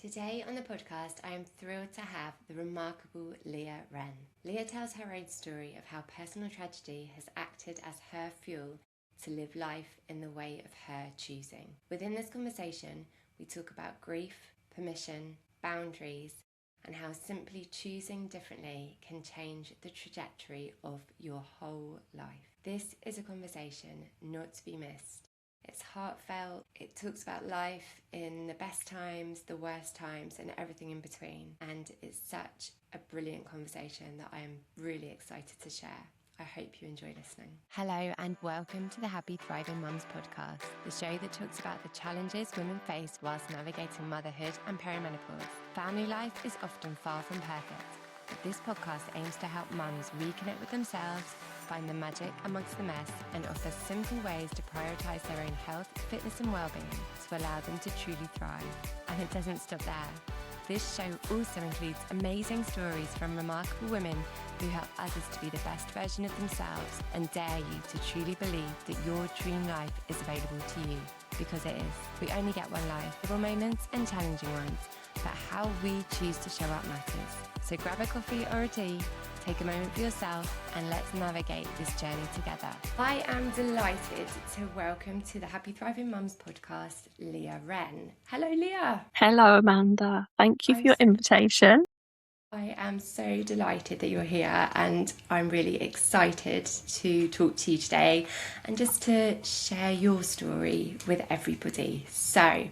Today on the podcast, I am thrilled to have the remarkable Leah Wren. Leah tells her own story of how personal tragedy has acted as her fuel to live life in the way of her choosing. Within this conversation, we talk about grief, permission, boundaries, and how simply choosing differently can change the trajectory of your whole life. This is a conversation not to be missed. It's heartfelt, it talks about life in the best times, the worst times, and everything in between. And it's such a brilliant conversation that I am really excited to share. I hope you enjoy listening. Hello and welcome to the Happy Thriving Mums podcast, the show that talks about the challenges women face whilst navigating motherhood and perimenopause. Family life is often far from perfect, but this podcast aims to help mums reconnect with themselves, find the magic amongst the mess, and offer simple ways to prioritise their own health, fitness and well-being to allow them to truly thrive. And it doesn't stop there. This show also includes amazing stories from remarkable women who help others to be the best version of themselves and dare you to truly believe that your dream life is available to you, because it is. We only get one life, little moments and challenging ones, but how we choose to show up matters. So grab a coffee or a tea, take a moment for yourself, and let's navigate this journey together. I am delighted to welcome to the Happy Thriving Mums podcast, Leah Wren. Hello, Leah. Hello, Amanda. Thank you for your invitation. I am so delighted that you're here, and I'm really excited to talk to you today and just to share your story with everybody. So,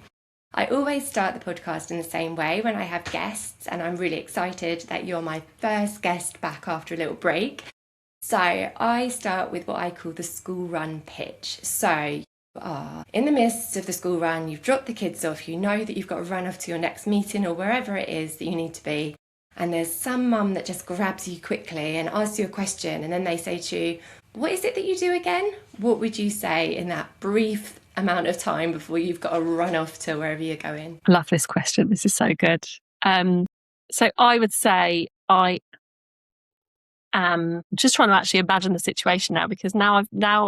I always start the podcast in the same way when I have guests, and I'm really excited that you're my first guest back after a little break. So I start with what I call the school run pitch. So you are in the midst of the school run, you've dropped the kids off, you know that you've got to run off to your next meeting or wherever it is that you need to be. And there's some mum that just grabs you quickly and asks you a question, and then they say to you, "What is it that you do again?" What would you say in that brief amount of time before you've got to run off to wherever you're going? I love this question. This is so good. So I would say I am just trying to actually imagine the situation now, because now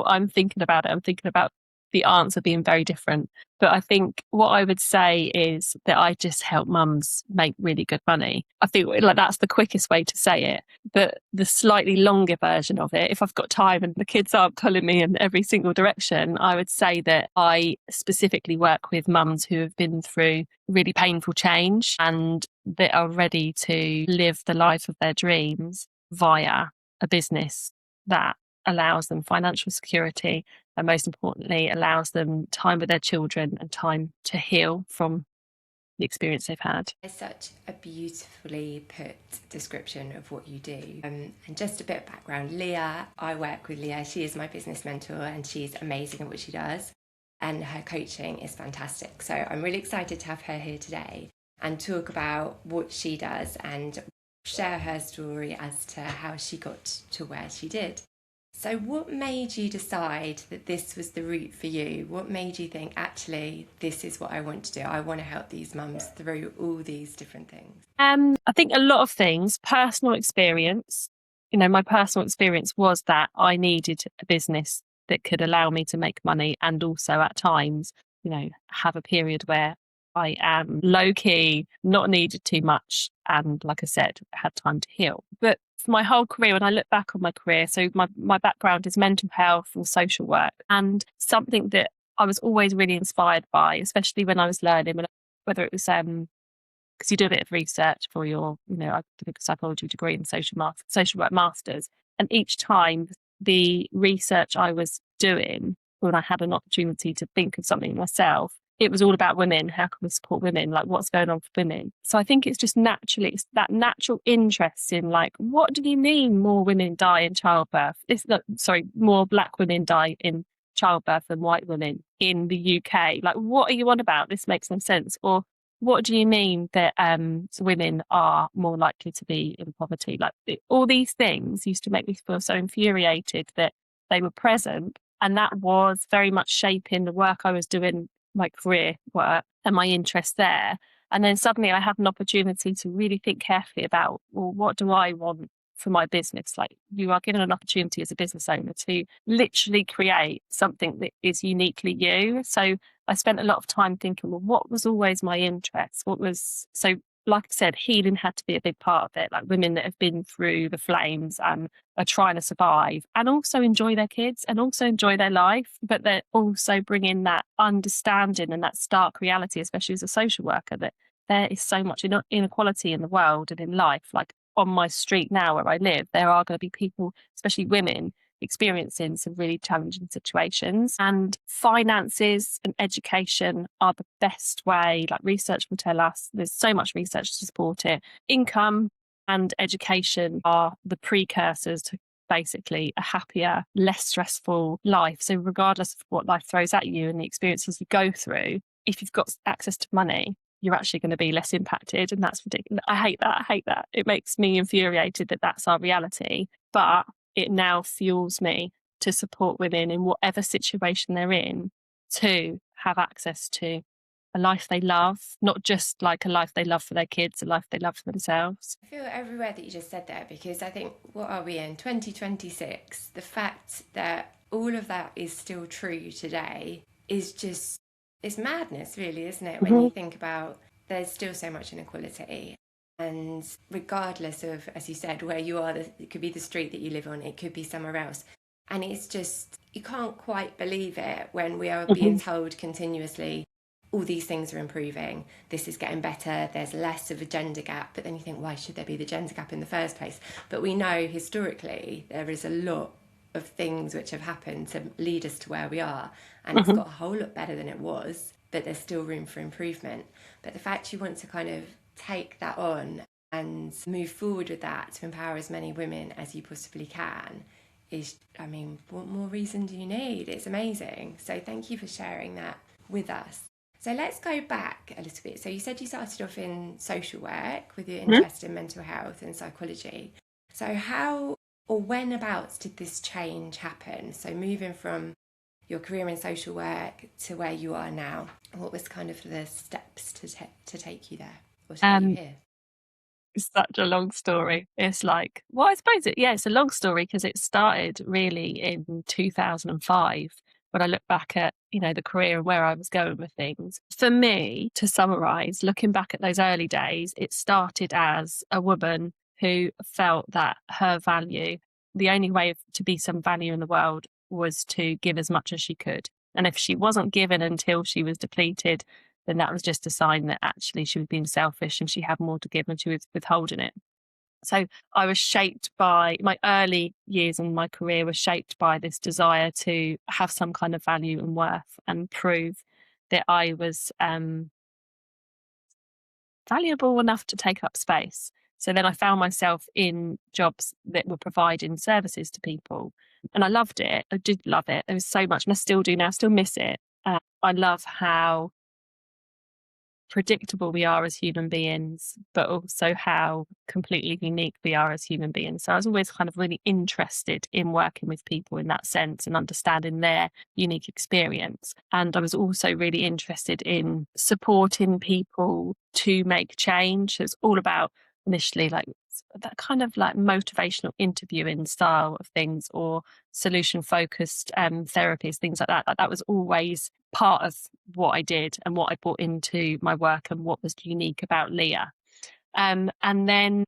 I'm thinking about it. I'm thinking about the answer being very different. But I think what I would say is that I just help mums make really good money. I think like that's the quickest way to say it. But the slightly longer version of it, if I've got time and the kids aren't pulling me in every single direction, I would say that I specifically work with mums who have been through really painful change and that are ready to live the life of their dreams via a business that allows them financial security, and most importantly, allows them time with their children and time to heal from the experience they've had. It's such a beautifully put description of what you do. And just a bit of background, Leah, I work with Leah. She is my business mentor and she's amazing at what she does. And her coaching is fantastic. So I'm really excited to have her here today and talk about what she does and share her story as to how she got to where she did. So what made you decide that this was the route for you? What made you think, actually, this is what I want to do? I want to help these mums through all these different things. I think a lot of things, personal experience. You know, my personal experience was that I needed a business that could allow me to make money and also at times, you know, have a period where I am low key, not needed too much. And like I said, had time to heal. But for my whole career, when I look back on my career, so my background is mental health and social work, and something that I was always really inspired by, especially when I was learning, whether it was, because you do a bit of research for your, you know, I did a psychology degree and social work masters. And each time the research I was doing, when I had an opportunity to think of something myself, it was all about women. How can we support women? Like, what's going on for women? So I think it's just naturally, it's that natural interest in, like, what do you mean more women die in childbirth? More Black women die in childbirth than white women in the UK. Like, what are you on about? This makes no sense. Or what do you mean that women are more likely to be in poverty? Like, all these things used to make me feel so infuriated that they were present. And that was very much shaping the work I was doing, my career work and my interest there. And then suddenly I had an opportunity to really think carefully about, well, what do I want for my business. Like, you are given an opportunity as a business owner to literally create something that is uniquely you. So I spent a lot of time thinking, well, what was always my interest? Like I said, healing had to be a big part of it. Like, women that have been through the flames and are trying to survive and also enjoy their kids and also enjoy their life, but they're also bringing that understanding and that stark reality, especially as a social worker, that there is so much inequality in the world and in life. Like, on my street now where I live, there are going to be people, especially women, experiencing some really challenging situations. And finances and education are the best way. Like, research will tell us, there's so much research to support it. Income and education are the precursors to basically a happier, less stressful life. So regardless of what life throws at you and the experiences you go through, if you've got access to money, you're actually going to be less impacted. And that's ridiculous. I hate that. It makes me infuriated that that's our reality. But it now fuels me to support women in whatever situation they're in to have access to a life they love, not just like a life they love for their kids, a life they love for themselves. I feel every word that you just said there, because I think, what are we in 2026? The fact that all of that is still true today is just, it's madness, really, isn't it? When you think about, there's still so much inequality. And regardless of, as you said, where you are, it could be the street that you live on, it could be somewhere else. And it's just, you can't quite believe it when we are being told continuously, all these things are improving, this is getting better, there's less of a gender gap. But then you think, why should there be the gender gap in the first place? But we know historically there is a lot of things which have happened to lead us to where we are. And it's got a whole lot better than it was, but there's still room for improvement. But the fact you want to kind of take that on and move forward with that to empower as many women as you possibly can is, I mean, what more reason do you need? It's amazing. So thank you for sharing that with us. So let's go back a little bit. So you said you started off in social work with your interest in mental health and psychology. So how or whenabouts did this change happen? So moving from your career in social work to where you are now, what was kind of the steps to take you there, or to get you here? It's such a long story. It's like, well, I suppose it's a long story because it started really in 2005 when I look back at, the career and where I was going with things. For me, to summarize, looking back at those early days, it started as a woman who felt that her value, the only way to be some value in the world was to give as much as she could. And if she wasn't given until she was depleted, then that was just a sign that actually she was being selfish and she had more to give and she was withholding it. So I was shaped by my early years in my career was shaped by this desire to have some kind of value and worth and prove that I was valuable enough to take up space. So then I found myself in jobs that were providing services to people. And I loved it. I did love it. There was so much, and I still do now, still miss it. I love how predictable we are as human beings, but also how completely unique we are as human beings. So I was always kind of really interested in working with people in that sense and understanding their unique experience. And I was also really interested in supporting people to make change. It's all about initially like that kind of like motivational interviewing style of things, or solution focused therapies, things like that. That was always part of what I did and what I brought into my work and what was unique about Leah. And then,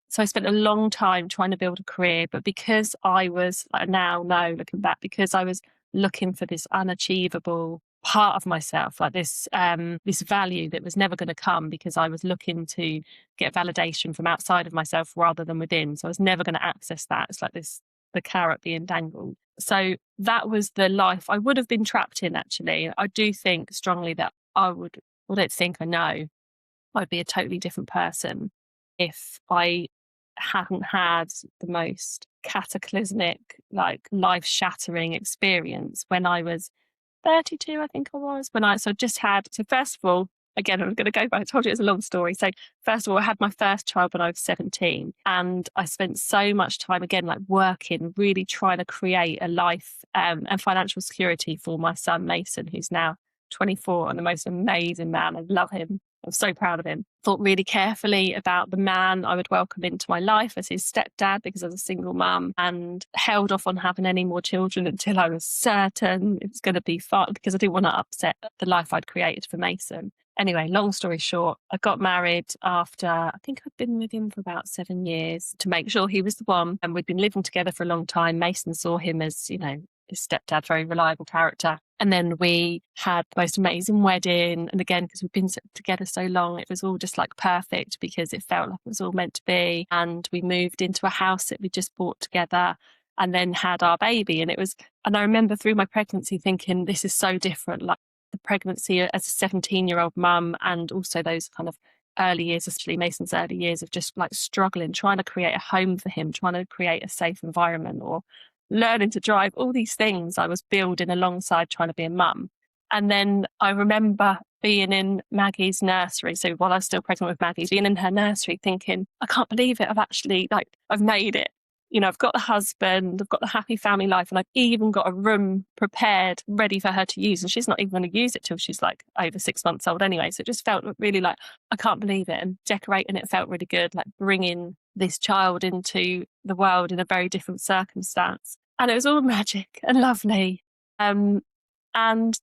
so I spent a long time trying to build a career, but because I was, I now know looking back, because I was looking for this unachievable part of myself, like this value that was never going to come, because I was looking to get validation from outside of myself rather than within. So I was never going to access that. It's like the carrot being dangled. So that was the life I would have been trapped in, actually. I do think strongly that I don't think, I know I'd be a totally different person if I hadn't had the most cataclysmic, like life shattering experience when I was 32, I think I was, so first of all, again, I'm going to go back. I told you it's a long story. So first of all, I had my first child when I was 17, and I spent so much time, again, like working, really trying to create a life and financial security for my son, Mason, who's now 24 and the most amazing man. I love him. I'm so proud of him. Thought really carefully about the man I would welcome into my life as his stepdad, because I was a single mum, and held off on having any more children until I was certain it was going to be fun, because I didn't want to upset the life I'd created for Mason. Anyway, long story short, I got married after, I think I'd been with him for about 7 years to make sure he was the one. And we'd been living together for a long time. Mason saw him as, his stepdad, very reliable character. And then we had the most amazing wedding. And again, because we've been together so long, it was all just like perfect, because it felt like it was all meant to be. And we moved into a house that we just bought together and then had our baby. And I remember through my pregnancy thinking, this is so different. Like the pregnancy as a 17-year-old mum, and also those kind of early years, especially Mason's early years, of just like struggling, trying to create a home for him, trying to create a safe environment, or learning to drive, all these things I was building alongside trying to be a mum. And then I remember being in Maggie's nursery. So while I was still pregnant with Maggie, being in her nursery thinking, I can't believe it. I've made it. I've got the husband, I've got the happy family life, and I've even got a room prepared, ready for her to use. And she's not even going to use it till she's like over 6 months old anyway. So it just felt really like, I can't believe it. And decorating it felt really good, like bringing this child into the world in a very different circumstance. And it was all magic and lovely. And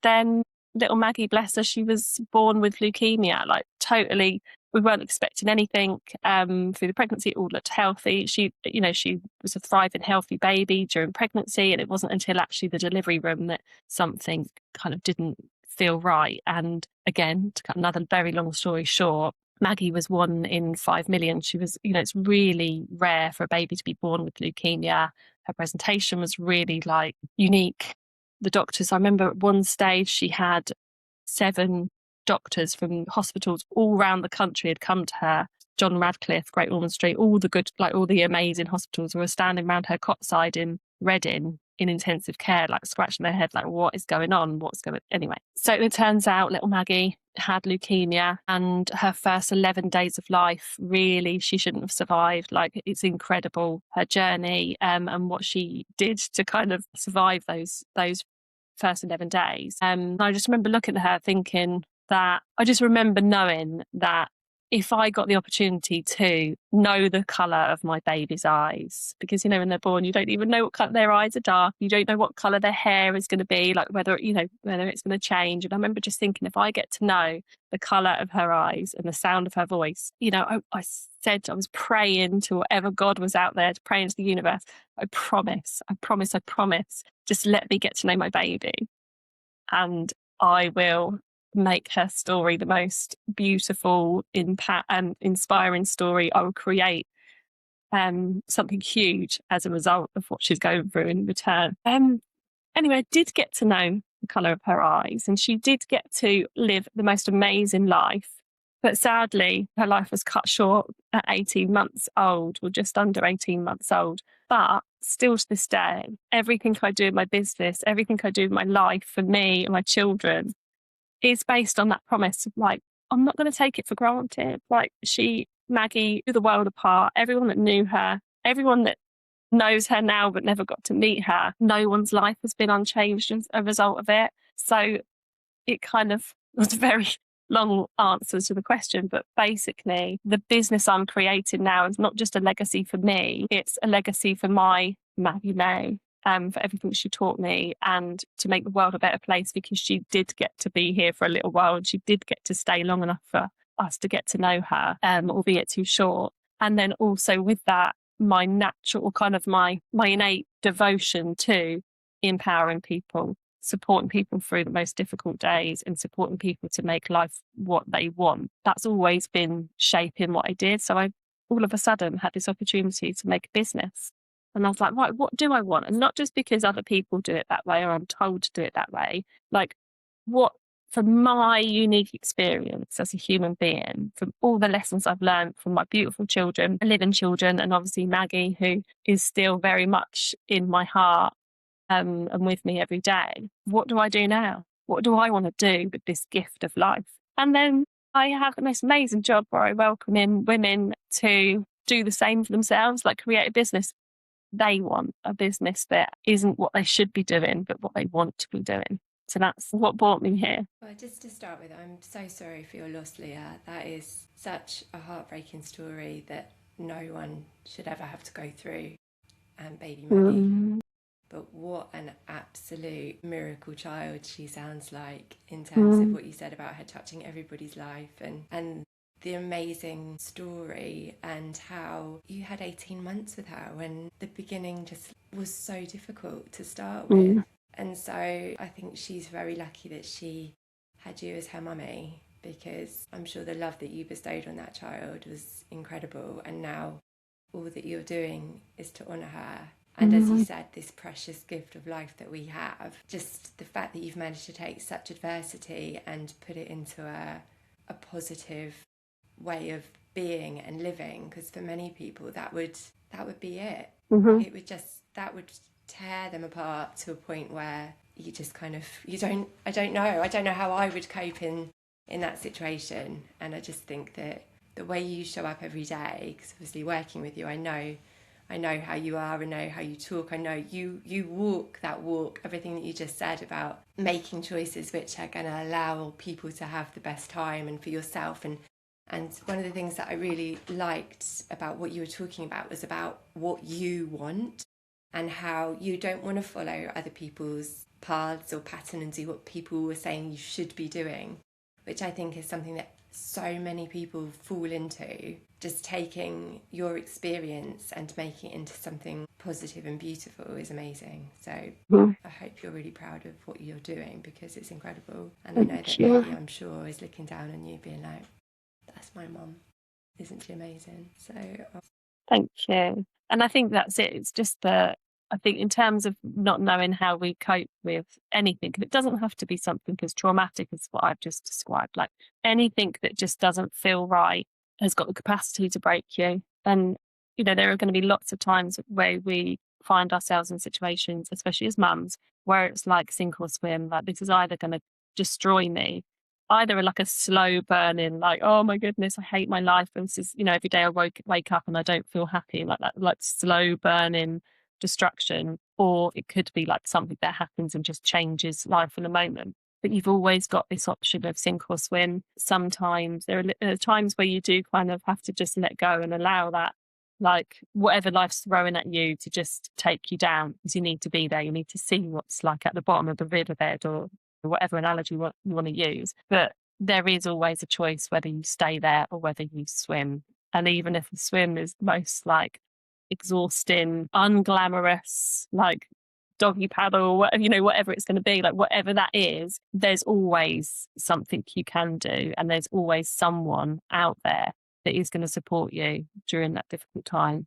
then little Maggie, bless her, she was born with leukemia, like totally. We weren't expecting anything through the pregnancy. It all looked healthy. She was a thriving, healthy baby during pregnancy. And it wasn't until actually the delivery room that something kind of didn't feel right. And again, to cut another very long story short, Maggie was 1 in 5 million. She was, it's really rare for a baby to be born with leukemia. Her presentation was really like unique. The doctors, I remember at one stage she had 7 doctors from hospitals all around the country had come to her. John Radcliffe, Great Ormond Street, all the amazing hospitals were standing around her cot side in Reading in intensive care, like scratching their head, like, what is going on? Anyway. So it turns out little Maggie had leukemia, and her first 11 days of life, really, she shouldn't have survived. Like, it's incredible, her journey, and what she did to kind of survive those first 11 days. I just remember looking at her thinking that, I just remember knowing that if I got the opportunity to know the colour of my baby's eyes, because, when they're born, you don't even know what colour their eyes are dark. You don't know what colour their hair is going to be, like whether it's going to change. And I remember just thinking, if I get to know the colour of her eyes and the sound of her voice, I said, I was praying to whatever God was out there, to pray into the universe. I promise, just let me get to know my baby. And I will make her story the most beautiful, impact and inspiring story. I will create something huge as a result of what she's going through in return. Anyway, I did get to know the colour of her eyes, and she did get to live the most amazing life. But sadly, her life was cut short at 18 months old, or just under 18 months old. But still to this day, everything I do in my business, everything I do in my life for me and my children is based on that promise of, like, I'm not going to take it for granted. Like, Maggie, blew the world apart. Everyone that knew her, everyone that knows her now but never got to meet her, no one's life has been unchanged as a result of it. So it kind of was a very long answer to the question, but basically the business I'm creating now is not just a legacy for me, it's a legacy for my Maggie May. For everything she taught me, and to make the world a better place, because she did get to be here for a little while, and she did get to stay long enough for us to get to know her, albeit too short. And then also with that, my natural kind of my innate devotion to empowering people, supporting people through the most difficult days, and supporting people to make life what they want. That's always been shaping what I did. So I all of a sudden had this opportunity to make a business. And I was like, right, what do I want? And not just because other people do it that way, or I'm told to do it that way. Like, what, from my unique experience as a human being, from all the lessons I've learned from my beautiful children, living children, and obviously Maggie, who is still very much in my heart and with me every day. What do I do now? What do I want to do with this gift of life? And then I have the most amazing job where I welcome in women to do the same for themselves, like create a business they want, a business that isn't what they should be doing, but what they want to be doing. So that's what brought me here. Well, just to start with, I'm so sorry for your loss, Leah. That is such a heartbreaking story that no one should ever have to go through. And baby Maggie. But what an absolute miracle child she sounds like, in terms of what you said about her touching everybody's life, and the amazing story, and how you had 18 months with her when the beginning just was so difficult to start with. And so I think she's very lucky that she had you as her mummy, because I'm sure the love that you bestowed on that child was incredible. And now all that you're doing is to honour her. And as you said, this precious gift of life that we have, just the fact that you've managed to take such adversity and put it into a positive way of being and living, because for many people that would be it. It would just, that would tear them apart to a point where you just kind of, I don't know how I would cope in that situation. And I just think that the way you show up every day, because obviously working with you, I know how you are, I know how you talk, I know you walk that walk, everything that you just said about making choices which are going to allow people to have the best time, and for yourself. And one of the things that I really liked about what you were talking about was about what you want, and how you don't want to follow other people's paths or pattern and do what people were saying you should be doing, which I think is something that so many people fall into, just taking your experience and making it into something positive and beautiful is amazing. So I hope you're really proud of what you're doing, because it's incredible. And I know that Maggie, I'm sure, is looking down on you being like, that's my mum, isn't she amazing? So Thank you. And I think that's it. It's just that I think in terms of not knowing how we cope with anything, and it doesn't have to be something as traumatic as what I've just described, like anything that just doesn't feel right has got the capacity to break you. And, you know, there are going to be lots of times where we find ourselves in situations, especially as mums, where it's like sink or swim, like this is either going to destroy me, either like a slow burning, like, oh my goodness, I hate my life, and this is, you know, every day I wake up and I don't feel happy, like that, like slow burning destruction, or it could be like something that happens and just changes life in a moment. But you've always got this option of sink or swim. Sometimes there are times where you do kind of have to just let go and allow that, like whatever life's throwing at you, to just take you down, because you need to be there. You need to see what's like at the bottom of the riverbed, or whatever analogy you want to use. But there is always a choice whether you stay there or whether you swim. And even if the swim is most like exhausting, unglamorous, like doggy paddle, you know, whatever it's going to be, like whatever that is, there's always something you can do, and there's always someone out there that is going to support you during that difficult time.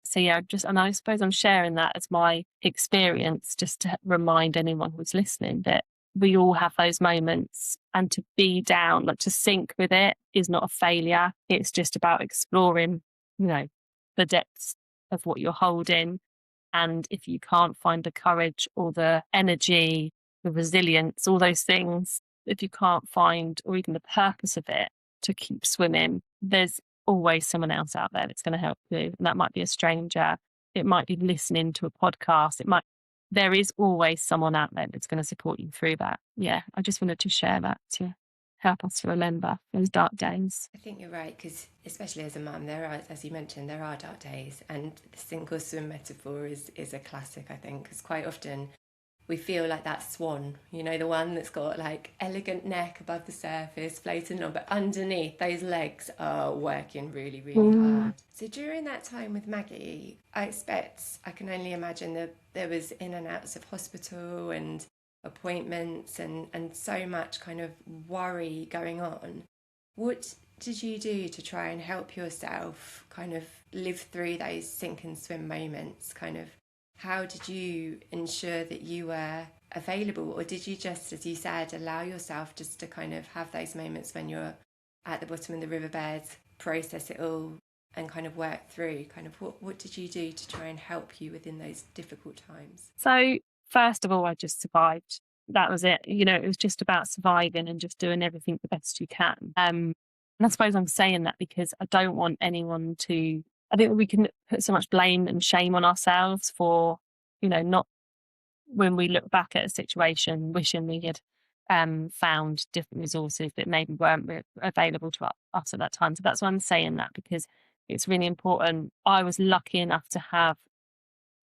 So yeah, and I suppose I'm sharing that as my experience, just to remind anyone who's listening that we all have those moments, and to be down, like to sink with it, is not a failure. It's just about exploring, you know, the depths of what you're holding. And if you can't find the courage or the energy, the resilience, all those things, if you can't find, or even the purpose of it, to keep swimming, there's always someone else out there that's going to help you. And that might be a stranger. It might be listening to a podcast. There is always someone out there that's going to support you through that. Yeah, I just wanted to share that to help us remember those dark days. I think you're right, because especially as a mum, there are, as you mentioned, there are dark days, and the sink or swim metaphor is a classic, I think, because quite often we feel like that swan, you know, the one that's got like elegant neck above the surface floating along, but underneath those legs are working really, really hard. So during that time with Maggie, I can only imagine that there was in and outs of hospital and appointments and so much kind of worry going on. What did you do to try and help yourself kind of live through those sink and swim moments? Kind of, how did you ensure that you were available, or did you just, as you said, allow yourself just to kind of have those moments when you're at the bottom of the riverbed, process it all and kind of work through? Kind of what did you do to try and help you within those difficult times? So first of all, I just survived. That was it. You know, it was just about surviving and just doing everything the best you can. And I suppose I'm saying that because I don't want anyone to, I think we can put so much blame and shame on ourselves for, you know, not when we look back at a situation, wishing we had found different resources that maybe weren't available to us at that time. So that's why I'm saying that, because it's really important. I was lucky enough to have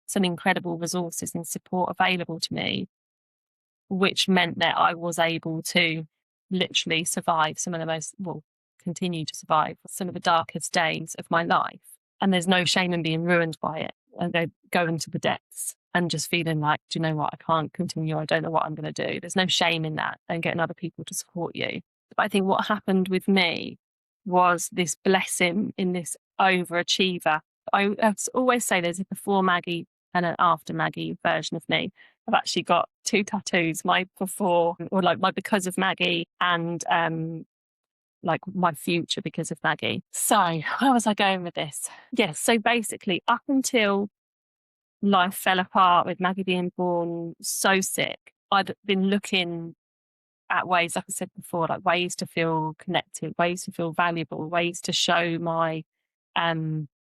some incredible resources and support available to me, which meant that I was able to literally survive some of the continue to survive some of the darkest days of my life. And there's no shame in being ruined by it and going to the depths and just feeling like, do you know what, I can't continue. I don't know what I'm going to do. There's no shame in that, and getting other people to support you. But I think what happened with me was this blessing in this overachiever. I always say there's a before Maggie and an after Maggie version of me. I've actually got 2 tattoos, my before, or like my because of Maggie, and like my future because of Maggie. So where was I going with this? Yes, so basically up until life fell apart with Maggie being born so sick, I'd been looking at ways, like I said before, like ways to feel connected, ways to feel valuable, ways to show my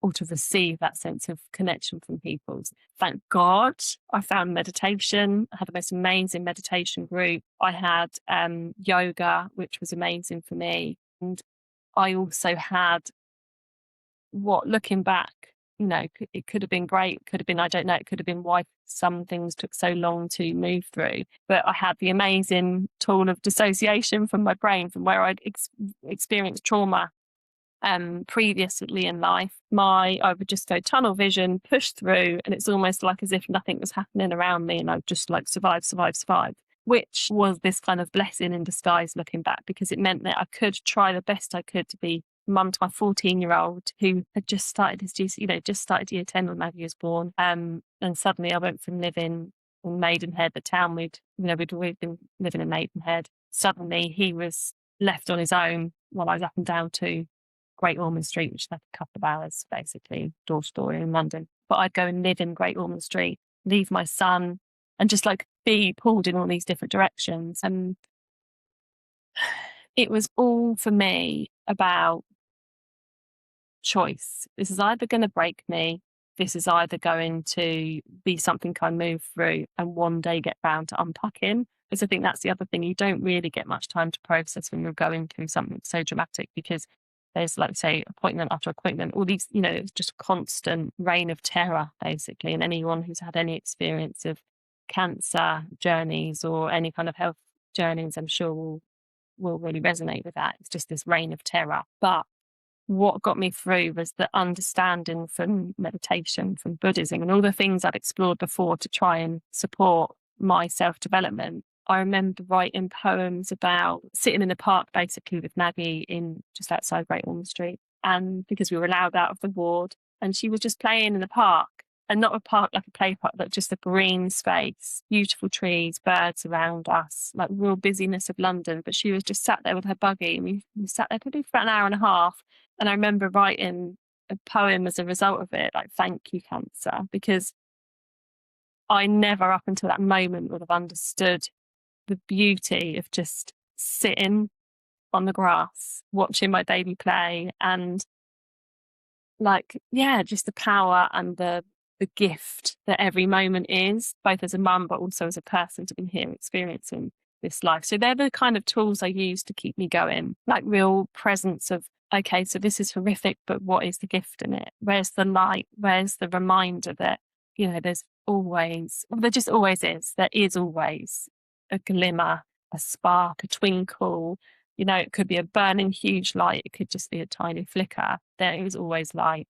or to receive that sense of connection from people. Thank God I found meditation. I had the most amazing meditation group. I had yoga, which was amazing for me. And I also had looking back, it could have been great. It could have been, I don't know, it could have been why some things took so long to move through. But I had the amazing tool of dissociation from my brain, from where I'd experienced trauma previously in life. I would just go tunnel vision, push through, and it's almost like as if nothing was happening around me, and I'd just like survive, which was this kind of blessing in disguise looking back, because it meant that I could try the best I could to be mum to my 14-year-old who had just started his GC, just started year 10 when Maggie was born. And suddenly I went from living in Maidenhead, the town we'd been living in Maidenhead. Suddenly he was left on his own while I was up and down to Great Ormond Street, which is like a couple of hours, basically, door to door in London. But I'd go and live in Great Ormond Street, leave my son, and just like be pulled in all these different directions. And it was all for me about choice. This is either going to break me. This is either going to be something I move through and one day get round to unpacking. Because I think that's the other thing. You don't really get much time to process when you're going through something so dramatic, because there's, like, say, appointment after appointment, all these, it's just constant reign of terror, basically. And anyone who's had any experience of cancer journeys or any kind of health journeys, I'm sure will really resonate with that. It's just this reign of terror. But what got me through was the understanding from meditation, from Buddhism, and all the things I'd explored before to try and support my self-development. I remember writing poems about sitting in the park, basically, with Maggie in just outside Great Ormond Street. And because we were allowed out of the ward, and she was just playing in the park, and not a park like a play park, but just a green space, beautiful trees, birds around us, like real busyness of London. But she was just sat there with her buggy, and we sat there probably for about an hour and a half. And I remember writing a poem as a result of it, like, thank you, cancer, because I never up until that moment would have understood the beauty of just sitting on the grass, watching my baby play, and just the power and the gift that every moment is, both as a mum, but also as a person to be here experiencing this life. So they're the kind of tools I use to keep me going, like real presence of, okay, so this is horrific, but what is the gift in it? Where's the light? Where's the reminder that, there's always, there just always is. There is always a glimmer, a spark, a twinkle. It could be a burning huge light. It could just be a tiny flicker. There is always light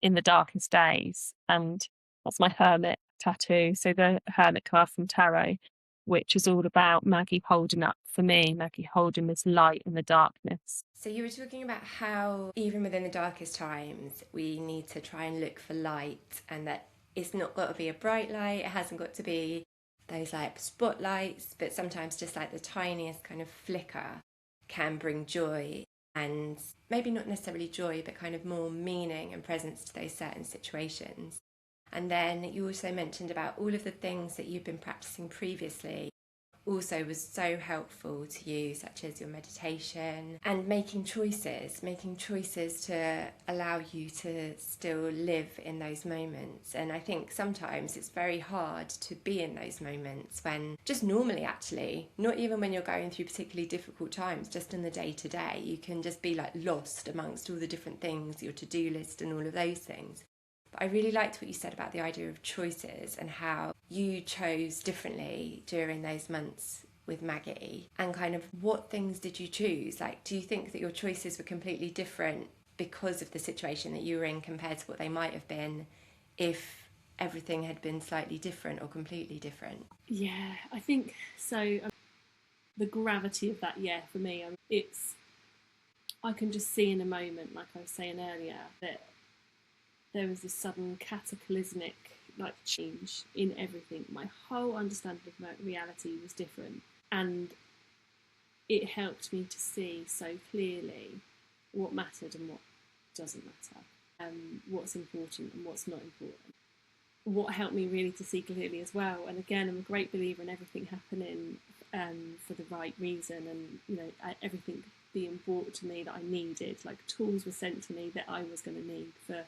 in the darkest days. And that's my hermit tattoo. So the hermit card from tarot, which is all about Maggie holding up for me, Maggie holding this light in the darkness. So you were talking about how even within the darkest times, we need to try and look for light, and that it's not got to be a bright light. It hasn't got to be those like spotlights, but sometimes just like the tiniest kind of flicker can bring joy, and maybe not necessarily joy, but kind of more meaning and presence to those certain situations. And then you also mentioned about all of the things that you've been practicing previously, also was so helpful to you, such as your meditation and making choices to allow you to still live in those moments. And I think sometimes it's very hard to be in those moments when, just normally actually, not even when you're going through particularly difficult times, just in the day to day, you can just be like lost amongst all the different things, your to-do list and all of those things. But I really liked what you said about the idea of choices and how you chose differently during those months with Maggie, and kind of what things did you choose? Like, do you think that your choices were completely different because of the situation that you were in compared to what they might have been if everything had been slightly different or completely different? Yeah, I think so. The gravity of that, yeah, for me, I can just see in a moment, like I was saying earlier, that there was this sudden cataclysmic like change in everything. My whole understanding of reality was different, and it helped me to see so clearly what mattered and what doesn't matter, what's important and what's not important. What helped me really to see clearly as well, and again, I'm a great believer in everything happening for the right reason, and everything being brought to me that I needed, like tools were sent to me that I was going to need for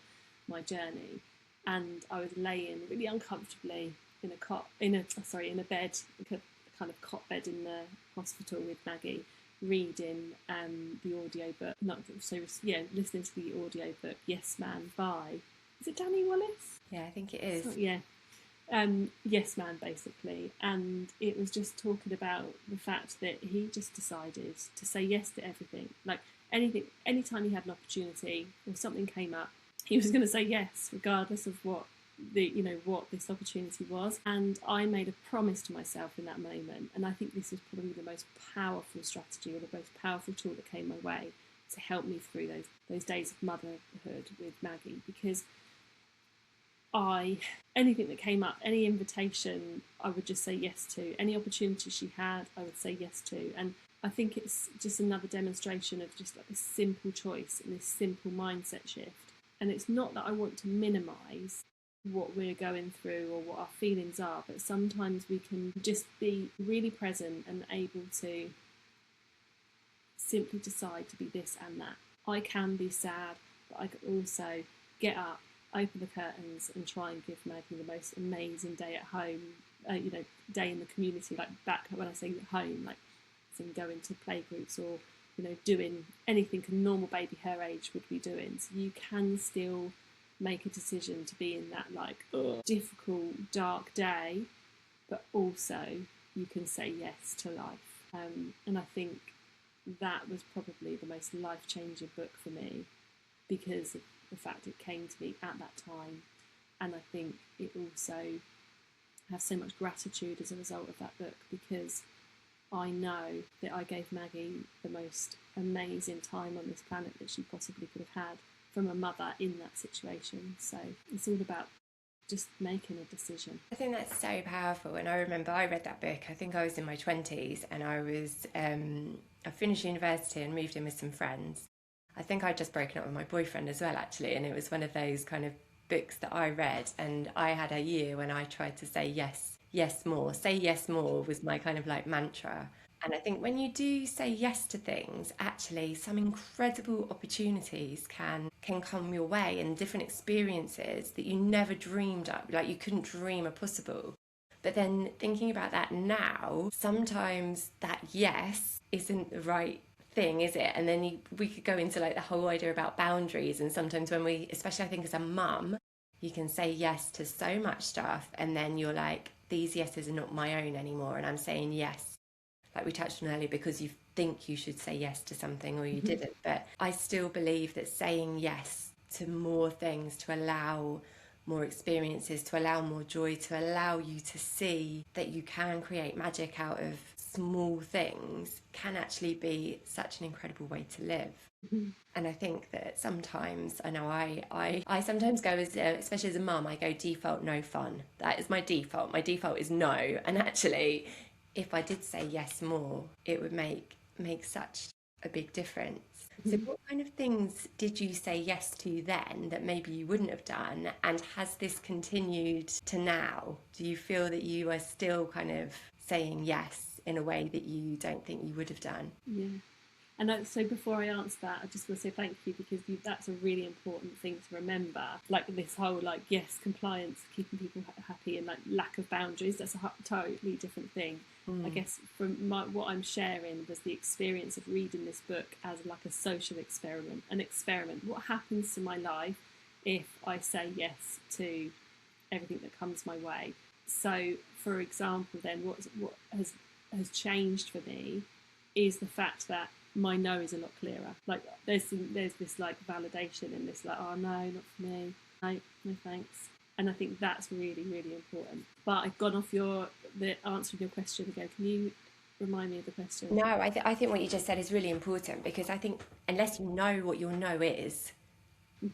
my journey. And I was laying really uncomfortably in a bed, like a kind of cot bed in the hospital with Maggie, reading the audio book. Listening to the audio book Yes Man by, is it Danny Wallace? Yeah, I think it is. Yes Man, basically. And it was just talking about the fact that he just decided to say yes to everything. Like anytime he had an opportunity or something came up, he was going to say yes, regardless of what this opportunity was. And I made a promise to myself in that moment, and I think this was probably the most powerful strategy or the most powerful tool that came my way to help me through those days of motherhood with Maggie, because anything that came up, any invitation, I would just say yes to. Any opportunity she had, I would say yes to. And I think it's just another demonstration of just like a simple choice and this simple mindset shift. And it's not that I want to minimise what we're going through or what our feelings are, but sometimes we can just be really present and able to simply decide to be this and that. I can be sad, but I could also get up, open the curtains and try and give Maggie the most amazing day at home, day in the community, like back when I say home, like going to play groups or, doing anything a normal baby her age would be doing. So you can still make a decision to be in that difficult, dark day, but also you can say yes to life. And I think that was probably the most life-changing book for me because of the fact it came to me at that time. And I think it also has so much gratitude as a result of that book, because I know that I gave Maggie the most amazing time on this planet that she possibly could have had from a mother in that situation. So it's all about just making a decision. I think that's so powerful. And I remember I read that book, I think I was in my 20s, and I finished university and moved in with some friends. I think I'd just broken up with my boyfriend as well, actually, and it was one of those kind of books that I read, and I had a year when I tried to say yes more. Say yes more was my kind of like mantra. And I think when you do say yes to things, actually some incredible opportunities can come your way, and different experiences that you never dreamed up, like you couldn't dream are possible. But then thinking about that now, sometimes that yes isn't the right thing, is it? And then we could go into like the whole idea about boundaries, and sometimes when we, especially I think as a mum, you can say yes to so much stuff and then you're like, these yeses are not my own anymore, and I'm saying yes, like we touched on earlier, because you think you should say yes to something or you didn't. But I still believe that saying yes to more things, to allow more experiences, to allow more joy, to allow you to see that you can create magic out of small things, can actually be such an incredible way to live. And I think that sometimes, I know I sometimes go as, especially as a mum, I go default no fun. That is my default. My default is no. And actually, if I did say yes more, it would make such a big difference. So what kind of things did you say yes to then that maybe you wouldn't have done? And has this continued to now? Do you feel that you are still kind of saying yes in a way that you don't think you would have done. Yeah. And so before I answer that, I just want to say thank you, because that's a really important thing to remember. Like this whole, like, yes, compliance, keeping people happy, and like lack of boundaries, that's a totally different thing. I guess from what I'm sharing was the experience of reading this book as like a social experiment, an experiment. What happens to my life if I say yes to everything that comes my way? So, for example, then what has changed for me is the fact that my no is a lot clearer. Like there's this like validation in this, like, oh no, not for me, no thanks. And I think that's really, really important. But I've gone off the answer of your question again. Can you remind me of the question? No, I think what you just said is really important, because I think unless you know what your no is,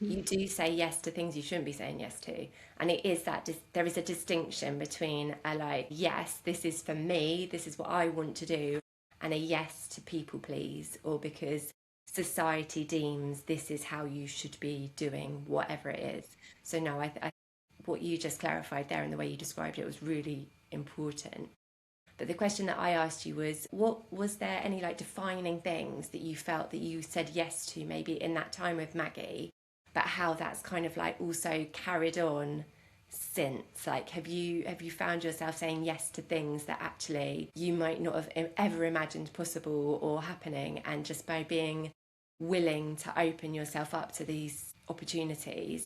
you do say yes to things you shouldn't be saying yes to. And it is that there is a distinction between a like, yes, this is for me, this is what I want to do, and a yes to people please, or because society deems this is how you should be doing whatever it is. So no, I what you just clarified there and the way you described it was really important. But the question that I asked you was there any like defining things that you felt that you said yes to maybe in that time with Maggie, but how that's kind of like also carried on since? Like have you found yourself saying yes to things that actually you might not have ever imagined possible or happening, and just by being willing to open yourself up to these opportunities,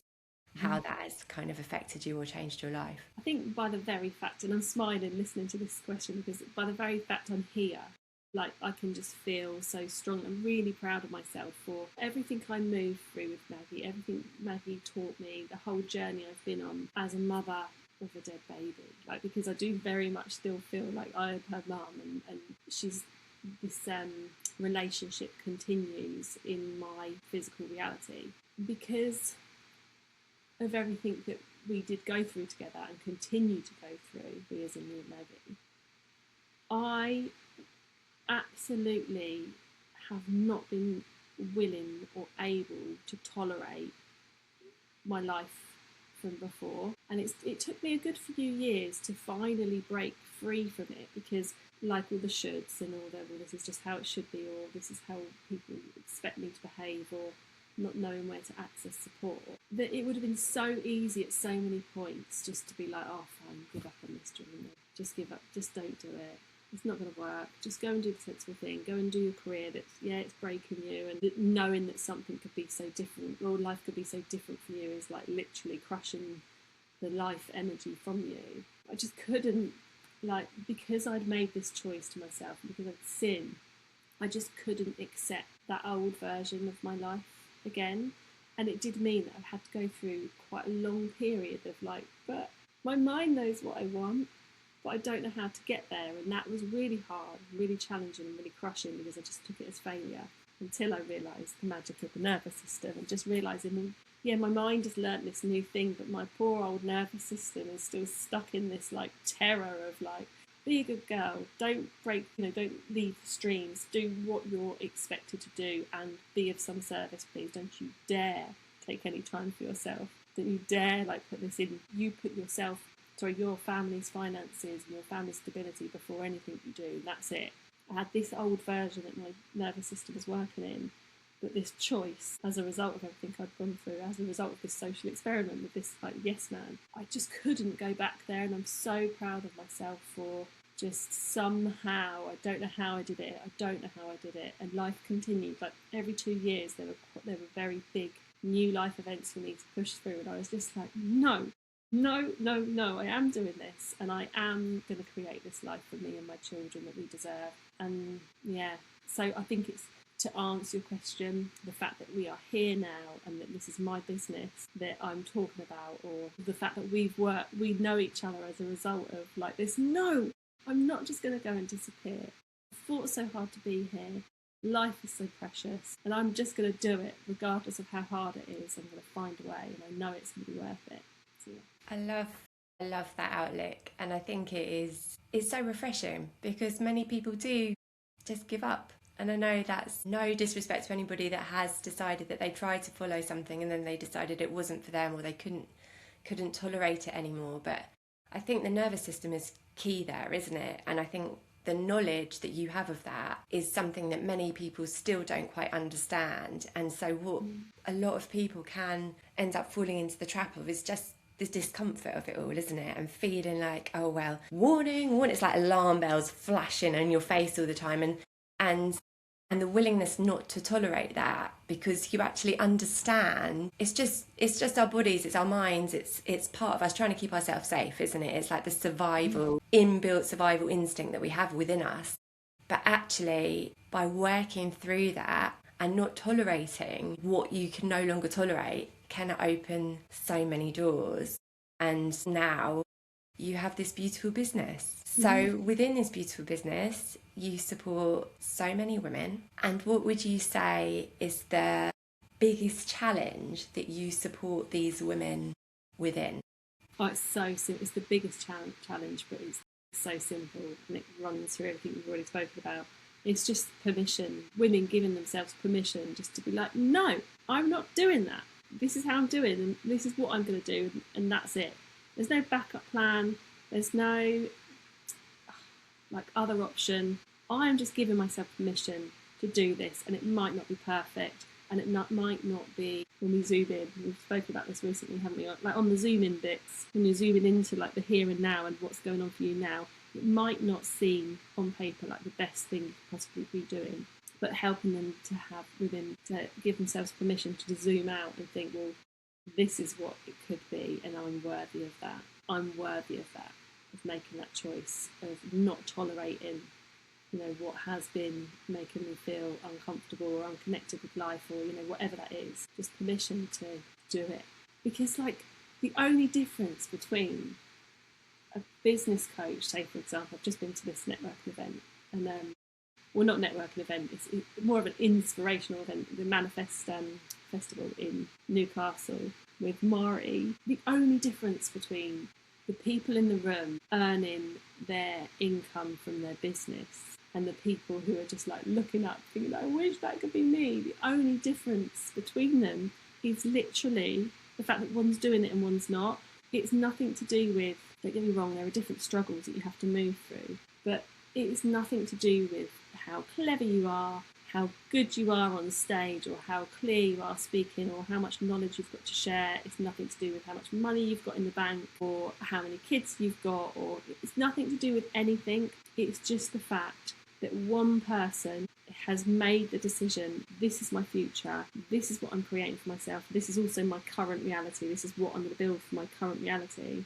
how that has kind of affected you or changed your life? I think by the very fact, and I'm smiling listening to this question, because by the very fact I'm here, like I can just feel so strong. I'm really proud of myself for everything I moved through with Maggie, everything Maggie taught me, the whole journey I've been on as a mother of a dead baby. Like, because I do very much still feel like I am her mum, and she's this relationship continues in my physical reality because of everything that we did go through together and continue to go through, we as in me and Maggie. I absolutely have not been willing or able to tolerate my life from before, and it took me a good few years to finally break free from it, because like all the shoulds and all the, well, this is just how it should be, or this is how people expect me to behave, or not knowing where to access support, that it would have been so easy at so many points just to be like, oh fine, give up on this dream, just give up, just don't do it, it's not going to work, just go and do the sensible thing, go and do your career that's, yeah, it's breaking you, and knowing that something could be so different, or life could be so different for you, is like literally crushing the life energy from you. I just couldn't, like, because I'd made this choice to myself, and because I'd sinned, I just couldn't accept that old version of my life again. And it did mean that I've had to go through quite a long period of like, but my mind knows what I want, but I don't know how to get there. And that was really hard, really challenging, and really crushing, because I just took it as failure until I realised the magic of the nervous system, and just realising, well, yeah, my mind has learnt this new thing, but my poor old nervous system is still stuck in this like terror of like, be a good girl, don't break, don't leave the streams, do what you're expected to do, and be of some service, please. Don't you dare take any time for yourself. Don't you dare like put this in. You put your family's finances and your family's stability before anything you do. That's it. I had this old version that my nervous system was working in, but this choice, as a result of everything I'd gone through, as a result of this social experiment with this like yes man, I just couldn't go back there. And I'm so proud of myself for just somehow, I don't know how I did it, and life continued. Like every 2 years there were very big new life events for me to push through, and I was just like, no, I am doing this, and I am going to create this life for me and my children that we deserve. And yeah, so I think it's, to answer your question, the fact that we are here now and that this is my business that I'm talking about, or the fact that we know each other as a result of like this. No, I'm not just going to go and disappear. I fought so hard to be here. Life is so precious, and I'm just going to do it regardless of how hard it is. I'm going to find a way, and I know it's going to be worth it. So, yeah. I love that outlook, and I think it's so refreshing, because many people do just give up. And I know that's no disrespect to anybody that has decided that they tried to follow something and then they decided it wasn't for them, or they couldn't tolerate it anymore. But I think the nervous system is key there, isn't it? And I think the knowledge that you have of that is something that many people still don't quite understand. And so what a lot of people can end up falling into the trap of is just the discomfort of it all, isn't it? And feeling like, oh well, warning, warning. It's like alarm bells flashing in your face all the time, and the willingness not to tolerate that, because you actually understand it's just our bodies, it's our minds, it's part of us trying to keep ourselves safe, isn't it? It's like the inbuilt survival instinct that we have within us. But actually, by working through that and not tolerating what you can no longer tolerate, can open so many doors. And now you have this beautiful business. So within this beautiful business, you support so many women. And what would you say is the biggest challenge that you support these women within? Oh, it's so simple. It's the biggest challenge, but it's so simple, and it runs through everything we've already spoken about. It's just permission. Women giving themselves permission just to be like, no, I'm not doing that. This is how I'm doing, and this is what I'm going to do, and that's it. There's no backup plan. There's no other option. I'm just giving myself permission to do this, and it might not be perfect, and it might not be when we zoom in. We've spoken about this recently, haven't we? Like on the zoom in bits, when you're zooming into like the here and now and what's going on for you now, it might not seem on paper like the best thing you could possibly be doing, but helping them to have within to give themselves permission to zoom out and think, well, this is what it could be, and I'm worthy of that. I'm worthy of that, of making that choice, of not tolerating, what has been making me feel uncomfortable or unconnected with life, or, whatever that is. Just permission to do it. Because, the only difference between a business coach, say, for example, I've just been to this networking event, and well, not networking event, it's more of an inspirational event, the Manifest Festival in Newcastle with Mari. The only difference between the people in the room earning their income from their business and the people who are just looking up thinking, I wish that could be me, the only difference between them is literally the fact that one's doing it and one's not. It's nothing to do with, don't get me wrong, there are different struggles that you have to move through, but it's nothing to do with how clever you are, how good you are on stage, or how clear you are speaking, or how much knowledge you've got to share. It's nothing to do with how much money you've got in the bank, or how many kids you've got, or it's nothing to do with anything. It's just the fact that one person has made the decision, this is my future, this is what I'm creating for myself, this is also my current reality, this is what I'm going to build for my current reality,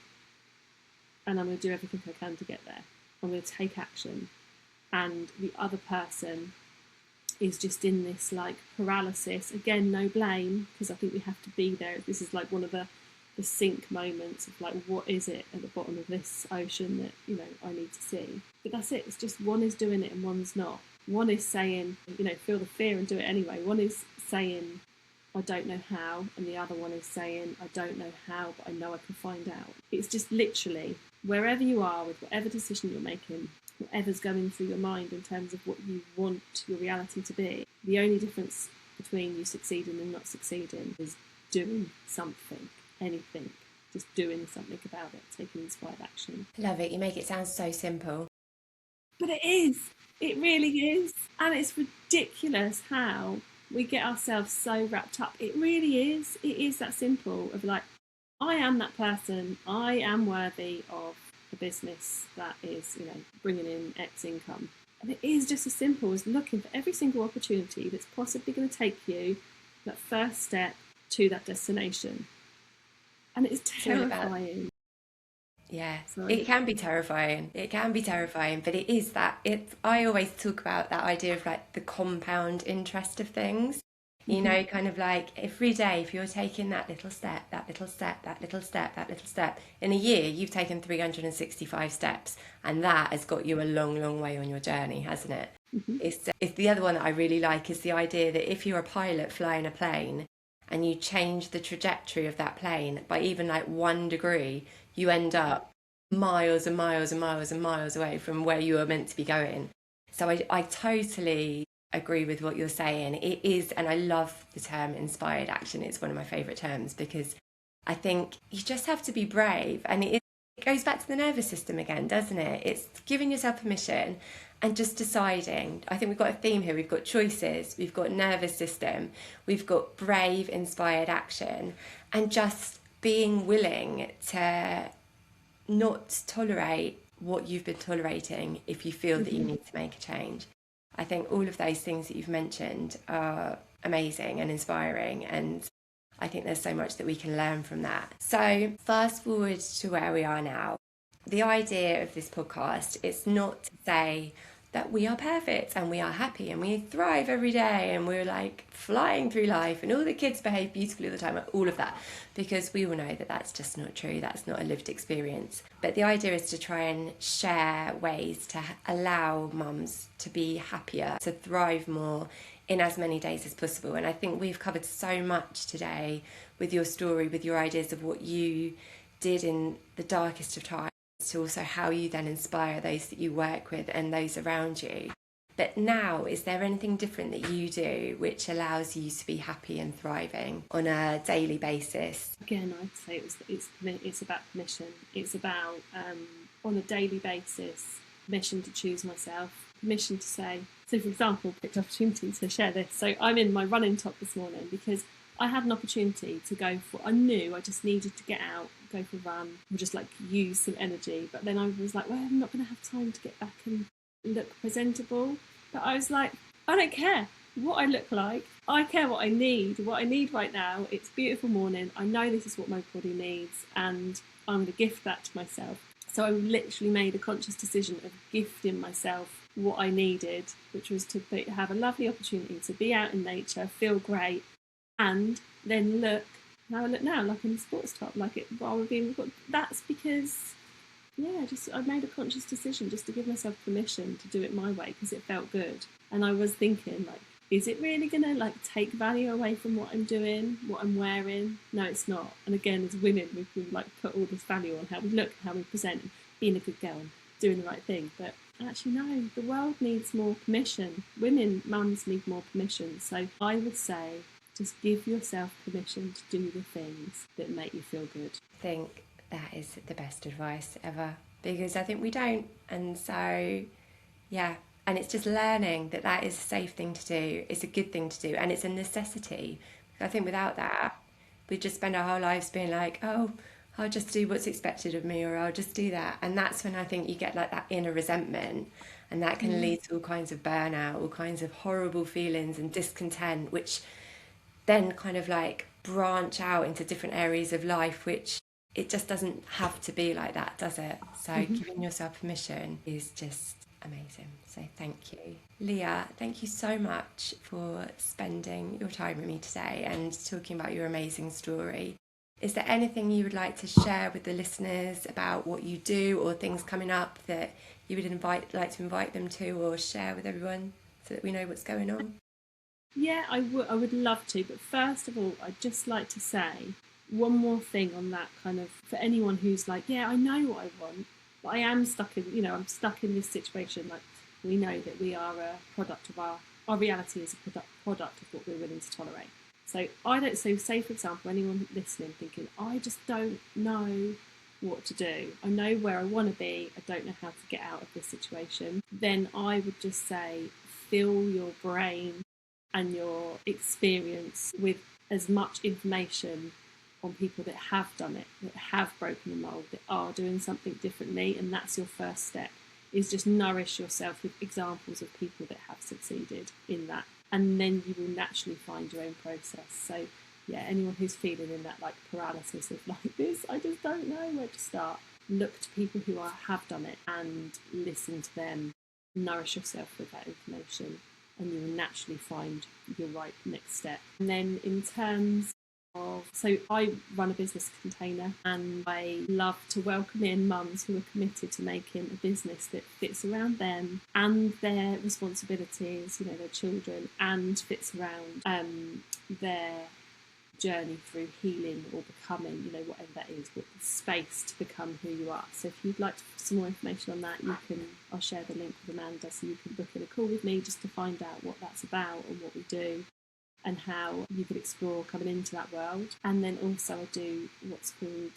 and I'm going to do everything I can to get there. I'm going to take action. And the other person is just in this paralysis. Again, no blame, because I think we have to be there. This is one of the sink moments of what is it at the bottom of this ocean that I need to see. But that's it. It's just one is doing it and one's not. One is saying, feel the fear and do it anyway. One is saying, I don't know how, and the other one is saying, I don't know how, but I know I can find out. It's just literally wherever you are with whatever decision you're making, whatever's going through your mind in terms of what you want your reality to be, the only difference between you succeeding and not succeeding is doing something, anything, just doing something about it, taking inspired action. Love it. You make it sound so simple. But it is. It really is. And it's ridiculous how we get ourselves so wrapped up. It really is. It is that simple of I am that person. I am worthy of a business that is, bringing in X income. And it is just as simple as looking for every single opportunity that's possibly going to take you that first step to that destination. And it's terrifying. Yeah, it can be terrifying. It can be terrifying, but it is that. I always talk about that idea of the compound interest of things. Kind of every day, if you're taking that little step, that little step, that little step, that little step, in a year, you've taken 365 steps, and that has got you a long, long way on your journey, hasn't it? Mm-hmm. It's the other one that I really like is the idea that if you're a pilot flying a plane and you change the trajectory of that plane by even 1 degree, you end up miles and miles and miles and miles away from where you were meant to be going. So I totally agree with what you're saying. It is, and I love the term inspired action. It's one of my favourite terms because I think you just have to be brave, and it is It goes back to the nervous system again, doesn't it? It's giving yourself permission and just deciding. I think we've got a theme here. We've got choices, we've got nervous system, we've got brave, inspired action, and just being willing to not tolerate what you've been tolerating if you feel that you need to make a change. I think all of those things that you've mentioned are amazing and inspiring, and I think there's so much that we can learn from that. So fast forward to where we are now. The idea of this podcast is not to say that we are perfect and we are happy and we thrive every day and we're like flying through life and all the kids behave beautifully all the time, all of that, because we all know that that's just not true. That's not a lived experience. But the idea is to try and share ways to allow mums to be happier, to thrive more in as many days as possible. And I think we've covered so much today with your story, with your ideas of what you did in the darkest of times, to also how you then inspire those that you work with and those around you. But now, is there anything different that you do which allows you to be happy and thriving on a daily basis? Again, I'd say it's about permission. It's about, on a daily basis, permission to choose myself, permission to say. So, for example, picked opportunity to share this. So I'm in my running top this morning because I had an opportunity to go for, I knew I just needed to get out, go for a run, or just like use some energy. But then I was like, well, I'm not going to have time to get back and look presentable. But I was like, I don't care what I look like. I care what I need. What I need right now, it's a beautiful morning. I know this is what my body needs, and I'm going to gift that to myself. So I literally made a conscious decision of gifting myself what I needed, which was to have a lovely opportunity to be out in nature, feel great, and then look now like in the sports top, like it rather being. That's because, I made a conscious decision just to give myself permission to do it my way because it felt good. And I was thinking, like, is it really gonna like take value away from what I'm doing, what I'm wearing? No, it's not. And again, as women, we've like put all this value on how we look, how we present, and being a good girl and doing the right thing. But actually, no, the world needs more permission. Women, mums need more permission. So I would say, just give yourself permission to do the things that make you feel good. I think that is the best advice ever, because I think we don't. And so, yeah. And it's just learning that that is a safe thing to do. It's a good thing to do. And it's a necessity. I think without that, we just spend our whole lives being like, oh, I'll just do what's expected of me, or I'll just do that. And that's when I think you get like that inner resentment, and that can lead to all kinds of burnout, all kinds of horrible feelings and discontent, which then kind of like branch out into different areas of life, which it just doesn't have to be like that, does it? So giving yourself permission is just amazing. So thank you. Leah, thank you so much for spending your time with me today and talking about your amazing story. Is there anything you would like to share with the listeners about what you do or things coming up that you would like to invite them to or share with everyone so that we know what's going on? Yeah, I would love to. But first of all, I'd just like to say one more thing on that, kind of, for anyone who's like, yeah, I know what I want, but I am stuck in, I'm stuck in this situation. Like, we know that we are a product of our reality is a product of what we're willing to tolerate. So say for example, anyone listening thinking, I just don't know what to do. I know where I want to be. I don't know how to get out of this situation. Then I would just say, fill your brain and your experience with as much information on people that have done it, that have broken the mould, that are doing something differently. And that's your first step, is just nourish yourself with examples of people that have succeeded in that. And then you will naturally find your own process. So yeah, anyone who's feeling in that like paralysis of like this, I just don't know where to start, look to people who have done it and listen to them, nourish yourself with that information, and you will naturally find your right next step. And then in terms of, so I run a business container, and I love to welcome in mums who are committed to making a business that fits around them and their responsibilities, their children, and fits around their journey through healing or becoming, whatever that is, with the space to become who you are. So if you'd like some more information on that, I'll share the link with Amanda, so you can book in a call with me just to find out what that's about and what we do and how you could explore coming into that world. And then also I do what's called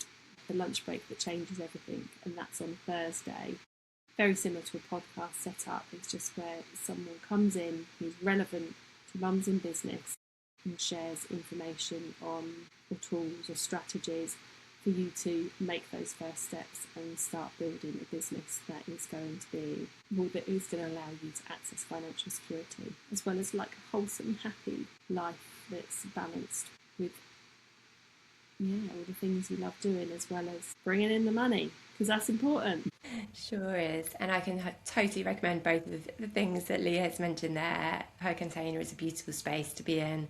the lunch break that changes everything, and that's on Thursday. Very similar to a podcast setup. It's just where someone comes in who's relevant to mums in business and shares information on or tools or strategies for you to make those first steps and start building a business that is going to be, well, that is going to allow you to access financial security, as well as like a wholesome, happy life that's balanced with all the things you love doing, as well as bringing in the money, because that's important. Sure is. And I can totally recommend both of the things that Leah has mentioned there. Her container is a beautiful space to be in,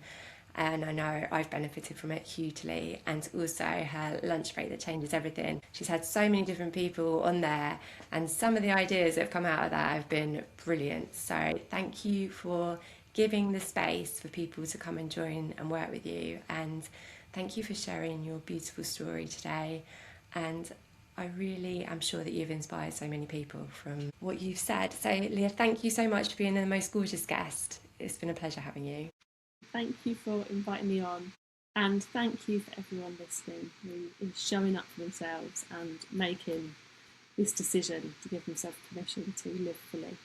and I know I've benefited from it hugely. And also her lunch break that changes everything. She's had so many different people on there, and some of the ideas that have come out of that have been brilliant. So thank you for giving the space for people to come and join and work with you, and thank you for sharing your beautiful story today. And I really am sure that you've inspired so many people from what you've said. So Leah, thank you so much for being the most gorgeous guest. It's been a pleasure having you. Thank you for inviting me on, and thank you for everyone listening who is showing up for themselves and making this decision to give themselves permission to live fully.